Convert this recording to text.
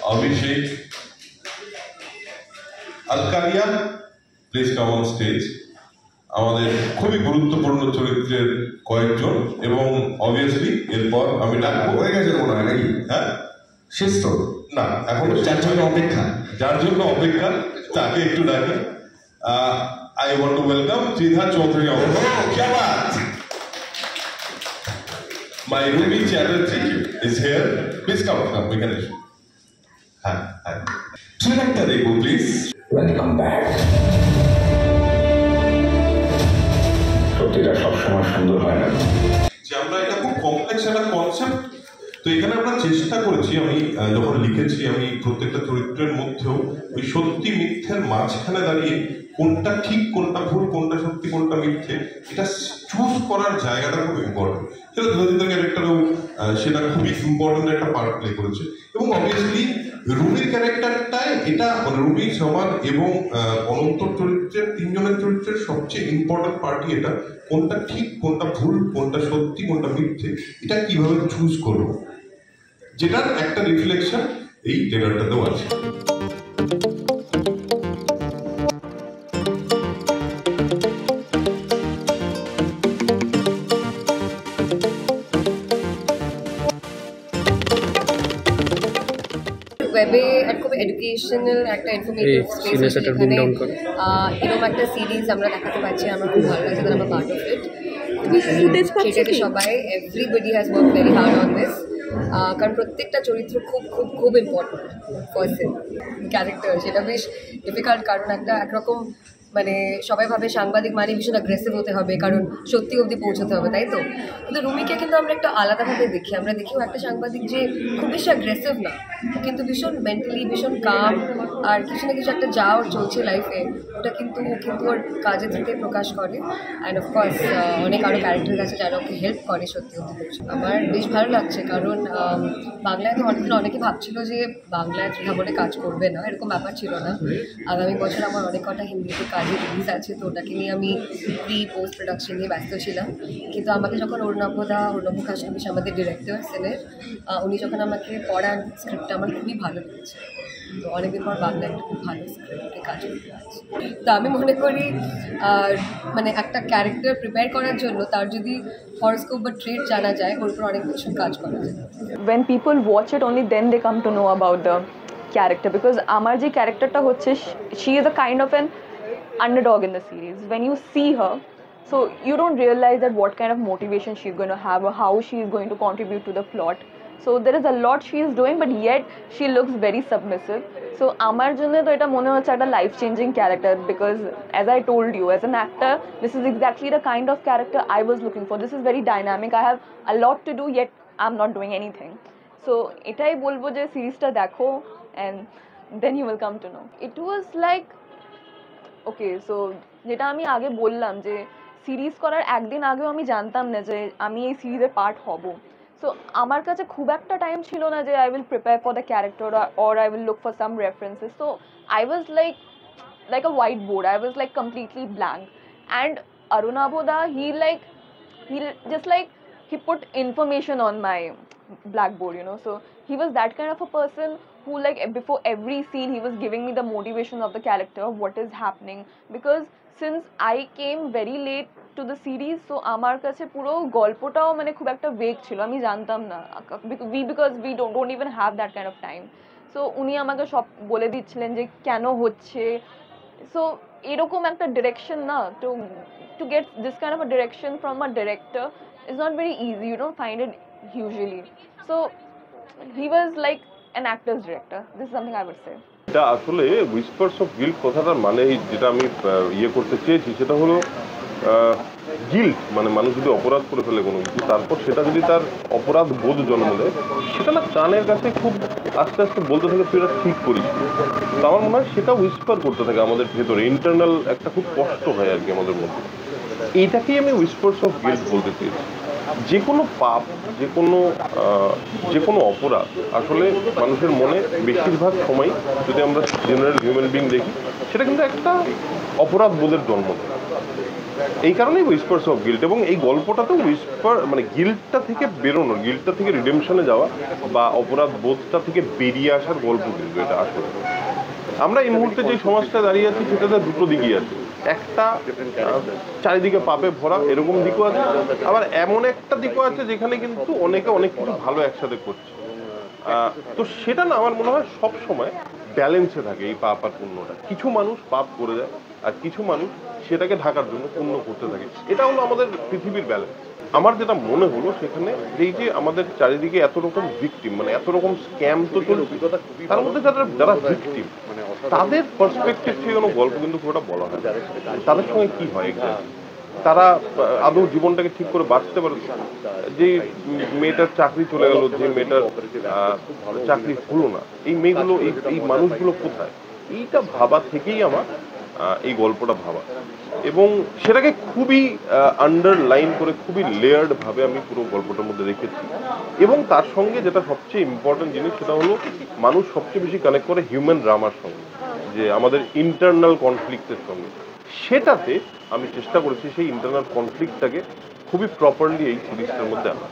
Abhishek Alkaria, please come on stage. আমাদের খুবই গুরুত্বপূর্ণ চরিত্রের কয়েকজন এবং অবভিয়াসলি এরপর আমি ডাকবো হয়ে গেছে মনে হয় নাকি? হ্যাঁ শেষ তো না, এখন যার জন্য অপেক্ষা তাকে একটু ডাকি। I want to welcome Tridhar Chaudhary. क्या बात! My Ruby Chatterjee is here. Please come, we can issue. Hi. Director Regu, please. Welcome back. সত্যিটা সবসময় সুন্দর হয় না যে আমরা এটা খুব কমপ্লেক্স একটা কনসেপ্ট, তো এখানে আমরা চেষ্টা করেছি, আমি যখন লিখেছি আমি প্রত্যেকটা চরিত্রের মধ্যেও ওই সত্যি মিথ্যের মাঝখানে দাঁড়িয়ে কোনটা ঠিক কোনটা ভুল কোনটা সত্যি কোনটা মিথ্যে এটা চুজ করার জায়গাটা খুব ইম্পর্টেন্ট। সেটা ধ্রুজিত ক্যারেক্টারও সেটা খুবই ইম্পর্টেন্ট একটা পার্ট প্লে করেছে এবং অবভিয়াসলি রুবির ক্যারেক্টারটাই এটা রুবি সমান এবং অনন্তর চরিত্রের তিনজনের চরিত্রের সবচেয়ে ইম্পর্টেন্ট পার্টি এটা, কোনটা ঠিক কোনটা ভুল কোনটা সত্যি কোনটা মিথ্যে এটা কিভাবে চুজ করবো, যেটার একটা রিফ্লেকশন এই ট্রেলারটাতেও আছে। ওয়েবে খুব এডুকেশনাল একটা ইনফরমেটিভ স্পেস এখানে এরকম একটা সিরিজ আমরা দেখাতে পাচ্ছি, আমার খুব ভালো লাগছে, আমার পার্ট অফ ইট। সেটাতে সবাই everybody has work very hard on this, কারণ প্রত্যেকটা চরিত্র খুব খুব খুব ইম্পর্টেন্ট পার্সন ক্যারেক্টার। সেটা বেশ ডিফিকাল্ট, কারণ একরকম মানে সবাই ভাবে সাংবাদিক মানে ভীষণ অ্যাগ্রেসিভ হতে হবে কারণ সত্যি অবধি পৌঁছতে হবে, তাই তো? কিন্তু রুমিকে কিন্তু আমরা একটা আলাদাভাবে দেখি, আমরা দেখিও একটা সাংবাদিক যে খুব বেশি অ্যাগ্রেসিভ না, কিন্তু ভীষণ মেন্টালি ভীষণ কাম, আর কিছু না কিছু একটা যা ওর চলছে লাইফে ওটা কিন্তু ওর কাজের থেকে প্রকাশ করে। অ্যান্ড অফকোর্স অনেক আরও ক্যারেক্টার আছে যারা ওকে হেল্প করে সত্যি অবধি পৌঁছে। আমার বেশ ভালো লাগছে, কারণ বাংলায় তো অনেকে ভাবছিল যে বাংলায় তৃণা বলে কাজ করবে না, এরকম ব্যাপার ছিল না। আগামী বছর আমার অনেক কটা হিন্দিতে কাজে রিলিজ আছে, তো ওটাকে নিয়ে আমি প্রি পোস্ট প্রোডাকশন নিয়ে ব্যস্ত ছিলাম। কিন্তু আমাকে যখন অর্ণব খাসনবিশ আমাদের ডিরেক্টর সিনের উনি যখন আমাকে পড়ান স্ক্রিপ্টটা আমার খুবই ভালো লেগেছে, তো অনেকদিন পর বাংলা একটা খুব ভালো স্ক্রিপ্টে কাজ করতে পারছি। তো আমি মনে করি মানে একটা ক্যারেক্টার প্রিপেয়ার করার জন্য তার যদি হরস্কোপ বা ট্রেড জানা যায় ওর উপর অনেক কিছু কাজ করা যায়। When people watch it only then they come to know about the character, because আমার যে ক্যারেক্টারটা হচ্ছে she is a kind of an underdog in the series. When you see her, so you don't realize that what kind of motivation she's going to have or how she is going to contribute to the plot. So there is a lot she is doing, but yet she looks very submissive. So আমার জন্য তো এটা মনে হচ্ছে একটা life changing character, because as I told you, as an actor, this is exactly the kind of character I was looking for. This is very dynamic. I have a lot to do, yet I'm not doing anything. So এটাই বলবো যে সিরিজটা দেখো and then you will come to know. It was like okay, so যেটা আমি আগে বললাম যে সিরিজ করার একদিন আগেও আমি জানতাম না যে আমি এই সিরিজের পার্ট হব। সো আমার কাছে খুব একটা টাইম ছিল না যে I will prepare for the character or I will look for some references. So I was like a whiteboard, I was like completely blank. And অরুণাভদা he just like he put information on my blackboard, you know. So he was that kind of a person who, like, before every scene he was giving me the motivation of the character, of what is happening, because since I came very late to the series, so আমার কাছে পুরো গল্পটাও মানে খুব একটা vague ছিল, আমি জানতাম না, because we don't even have that kind of time. So উনি আমাকে সব বলে দিচ্ছিলেন যে কেন হচ্ছে। সো এরকম একটা ডিরেকশন না, to get this kind of a direction from a director is not very easy, you don't find it usually. So he was like an actor's director. This is something I would say. এটা আসলে হুইসপারস of guilt কথাটার মানে যেটা আমি ইয়ে করতে চেয়েছি সেটা হলো গিল্ট, মানে মানুষ যদি অপরাধ করে ফেলে কোনো কিছু, তারপর সেটা যদি তার অপরাধ বোধ জন্ম দেয়, সেটা না কানের কাছে খুব আস্তে আস্তে বলতে থাকে তুই এটা ঠিক করিস। তো আমার মনে হয় সেটা হুইসপার করতে থাকে আমাদের ভেতরে, ইন্টারনাল একটা খুব কষ্ট হয় আর কি আমাদের মধ্যে। এইটাকেই আমি হুইসপারস অফ গিল্ট বলতে চেয়েছি। যে কোনো পাপ, যে কোনো অপরাধ আসলে মানুষের মনে বেশিরভাগ সময়, যদি আমরা জেনারেল হিউম্যান বিং দেখি, সেটা কিন্তু একটা অপরাধ বোধের জন্ম দেয়। এই কারণেই উইসপার্স অফ গিল্ট, এবং এই গল্পটাতেও মানে গিল্টটা থেকে বেরোনো, গিল্টটা থেকে রিডেমশনে যাওয়া বা অপরাধ বোধটা থেকে বেরিয়ে আসার গল্প কিন্তু এটা আসলে। আমরা এই মুহূর্তে যে সমাজটা দাঁড়িয়ে আছি সেটাতে দুটো দিকই আছে, একটা চারিদিকে পাপে ভরা এরকম দিকও আছে, আবার এমন একটা দিকও আছে যেখানে কিন্তু অনেকে অনেক কিছু ভালো একসাথে করছে। তো সেটা না আমার মনে হয় সব সময় ব্যালেন্সে থাকে এই পাপ আর পুণ্যটা। কিছু মানুষ পাপ করে যায় আর কিছু মানুষ সেটাকে ঢাকার জন্য পুণ্য করতে থাকে। এটা হলো আমাদের পৃথিবীর ব্যালেন্স। আমার যেটা মনে হলো সেখানে এই যে আমাদের চারিদিকে এত রকম ভিকটিম, মানে এত রকম স্ক্যাম তো চলছে, তার মধ্যে যারা ভিকটিম তাদের পার্সপেক্টিভ থেকে কোনো গল্প কিন্তু পুরোটা বলা হয়। তাদের সঙ্গে কি হয়, তারা আদৌ জীবনটাকে ঠিক করে বাঁচতে পারে? যে মেয়েটার চাকরি চলে গেল, যে মেয়েটার চাকরি হলো না, এই মেয়েগুলো, এই মানুষগুলো কোথায়? এইটা ভাবা থেকেই আমার এই গল্পটা ভাবা, এবং সেটাকে খুবই আন্ডারলাইন করে খুবই লেয়ার্ড ভাবে আমি পুরো গল্পটার মধ্যে রেখেছি। এবং তার সঙ্গে যেটা সবচেয়ে ইম্পর্টেন্ট জিনিস, সেটা হলো মানুষ সবচেয়ে বেশি কানেক্ট করে হিউম্যান ড্রামার সঙ্গে, যে আমাদের ইন্টারনাল কনফ্লিক্টের সঙ্গে। সেটাতে আমি চেষ্টা করেছি সেই ইন্টারনাল কনফ্লিক্টটাকে খুবই প্রপারলি এই সিরিজটার মধ্যে আনা।